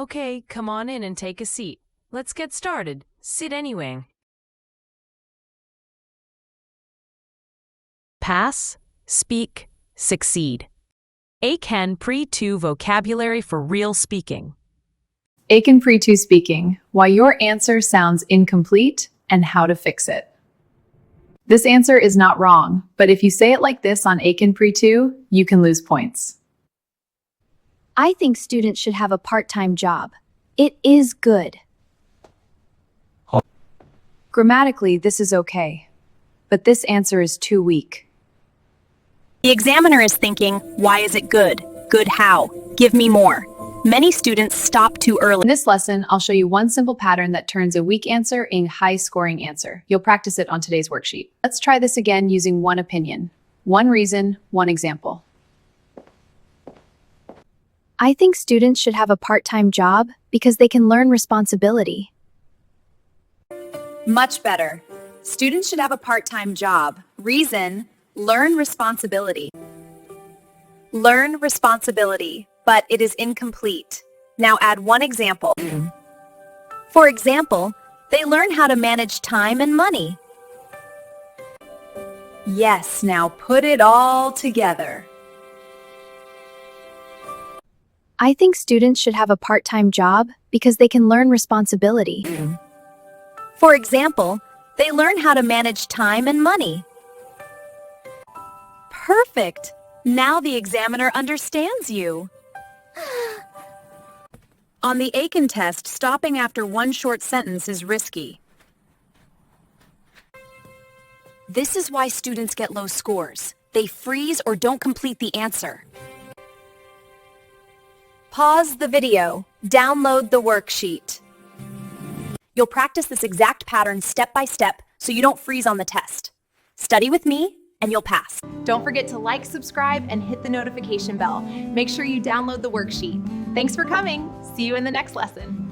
Okay, come on in and take a seat. Let's get started. Sit anyway. Pass, speak, succeed. Eiken Pre-2 vocabulary for real speaking. Eiken Pre-2 speaking, why your answer sounds incomplete and how to fix it. This answer is not wrong, but if you say it like this on Eiken Pre-2, you can lose points. I think students should have a part-time job. It is good. Grammatically, this is okay, but this answer is too weak. The examiner is thinking, why is it good? Good how? Give me more. Many students stop too early. In this lesson, I'll show you one simple pattern that turns a weak answer into a high-scoring answer. You'll practice it on today's worksheet. Let's try this again using one opinion. One reason, one example. I think students should have a part-time job because they can learn responsibility. Much better. Students should have a part-time job. Reason, learn responsibility. Learn responsibility, but it is incomplete. Now add one example. For example, they learn how to manage time and money. Yes, now put it all together. I think students should have a part-time job because they can learn responsibility. For example, they learn how to manage time and money. Perfect! Now the examiner understands you. On the Eiken test, stopping after one short sentence is risky. This is why students get low scores. They freeze or don't complete the answer. Pause the video. Download the worksheet. You'll practice this exact pattern step by step so you don't freeze on the test. Study with me and you'll pass. Don't forget to like, subscribe, and hit the notification bell. Make sure you download the worksheet. Thanks for coming. See you in the next lesson.